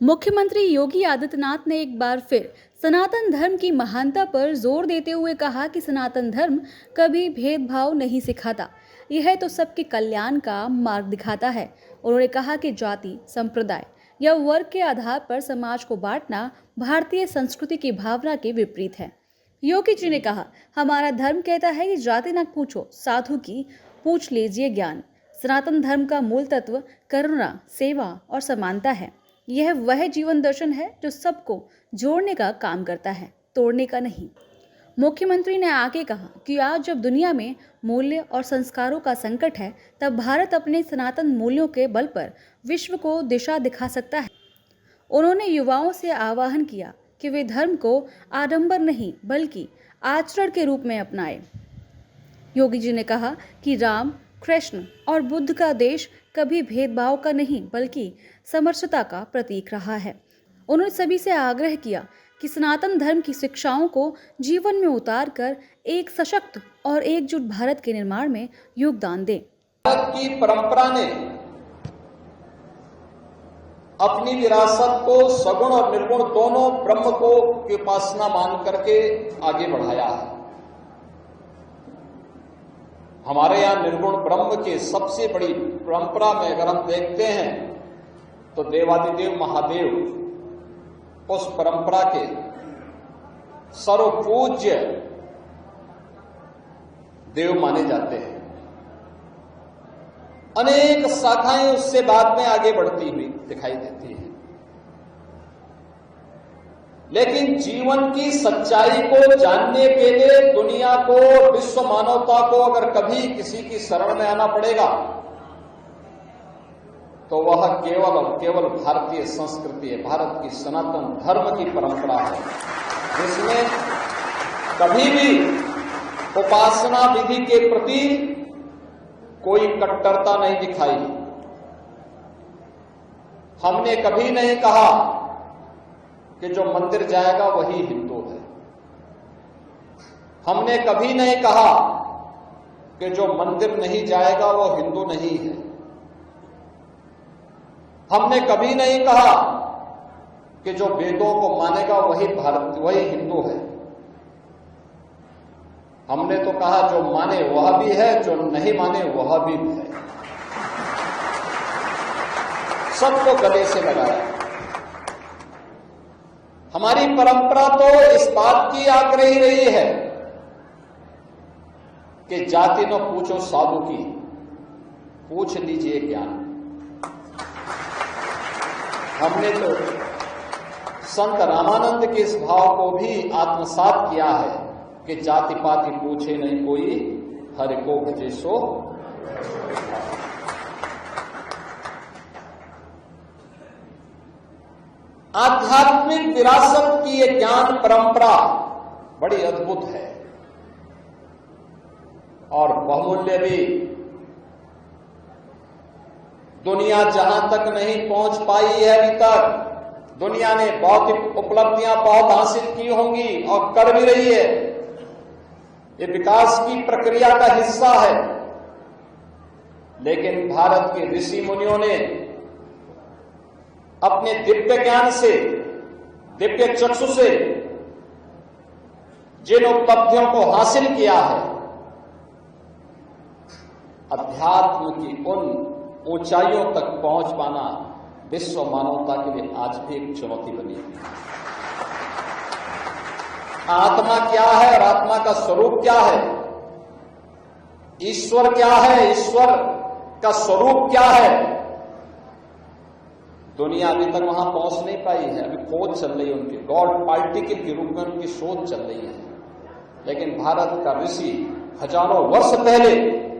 मुख्यमंत्री योगी आदित्यनाथ ने एक बार फिर सनातन धर्म की महानता पर जोर देते हुए कहा कि सनातन धर्म कभी भेदभाव नहीं सिखाता, यह तो सबके कल्याण का मार्ग दिखाता है। उन्होंने कहा कि जाति, संप्रदाय या वर्ग के आधार पर समाज को बांटना भारतीय संस्कृति की भावना के विपरीत है। योगी जी ने कहा, हमारा धर्म कहता है कि जाति न पूछो, साधु की पूछ लीजिए ज्ञान। सनातन धर्म का मूल तत्व करुणा, सेवा और समानता है। यह वह जीवन दर्शन है जो सबको जोड़ने का काम करता है, तोड़ने का नहीं। मुख्यमंत्री ने आगे कहा कि आज जब दुनिया में मूल्य और संस्कारों का संकट है, तब भारत अपने सनातन मूल्यों के बल पर विश्व को दिशा दिखा सकता है। उन्होंने युवाओं से आह्वान किया कि वे धर्म को आडंबर नहीं बल्कि आचरण के रूप में अपनाएं। योगी जी ने कहा कि राम, कृष्ण और बुद्ध का देश कभी भेदभाव का नहीं बल्कि समरसता का प्रतीक रहा है। उन्होंने सभी से आग्रह किया कि सनातन धर्म की शिक्षाओं को जीवन में उतारकर एक सशक्त और एकजुट भारत के निर्माण में योगदान दें। भारत की परंपरा ने अपनी विरासत को सगुण और निर्गुण दोनों ब्रह्म को की उपासना मान करके आगे बढ़ाया है। हमारे यहाँ निर्गुण ब्रह्म की सबसे बड़ी परंपरा में अगर हम देखते हैं तो देवादिदेव महादेव उस परंपरा के सर्वपूज्य देव माने जाते हैं। अनेक शाखाएं उससे बाद में आगे बढ़ती हुई दिखाई देती हैं, लेकिन जीवन की सच्चाई को जानने के लिए दुनिया को, विश्व मानवता को अगर कभी किसी की शरण में आना पड़ेगा तो वह केवल और केवल भारतीय संस्कृति है, भारत की सनातन धर्म की परंपरा है, जिसमें कभी भी उपासना विधि के प्रति कोई कट्टरता नहीं दिखाई। हमने कभी नहीं कहा कि जो मंदिर जाएगा वही हिंदू है। हमने कभी नहीं कहा कि जो मंदिर नहीं जाएगा वो हिंदू नहीं है। हमने कभी नहीं कहा कि जो वेदों को मानेगा वही हिंदू है। हमने तो कहा जो माने वह भी है, जो नहीं माने वह भी है। सबको गले से लगाया। हमारी परंपरा तो इस बात की आग्रही रही है कि जाति न पूछो साधु की, पूछ लीजिए ज्ञान। हमने तो संत रामानंद के इस भाव को भी आत्मसात किया है कि जाति पाति पूछे नहीं कोई, हरि को भजे सो। आध्यात्मिक विरासत की ये ज्ञान परंपरा बड़ी अद्भुत है और बहुमूल्य भी। दुनिया जहां तक नहीं पहुंच पाई है अभी तक, दुनिया ने भौतिक उपलब्धियां बहुत हासिल की होंगी और कर भी रही है। ये विकास की प्रक्रिया का हिस्सा है, लेकिन भारत के ऋषि मुनियों ने अपने दिव्य ज्ञान से, दिव्य चक्षु से जिन उपलब्धियों को हासिल किया है, अध्यात्म की उन ऊंचाइयों तक पहुंच पाना विश्व मानवता के लिए आज भी एक चुनौती बनी है। आत्मा क्या है और आत्मा का स्वरूप क्या है, ईश्वर क्या है, ईश्वर का स्वरूप क्या है, दुनिया अभी तक वहां पहुंच नहीं पाई है। अभी खोज चल रही है उनकी, गॉड पार्टिकल के रूप में उनकी शोध चल रही है। लेकिन भारत का ऋषि हजारों वर्ष पहले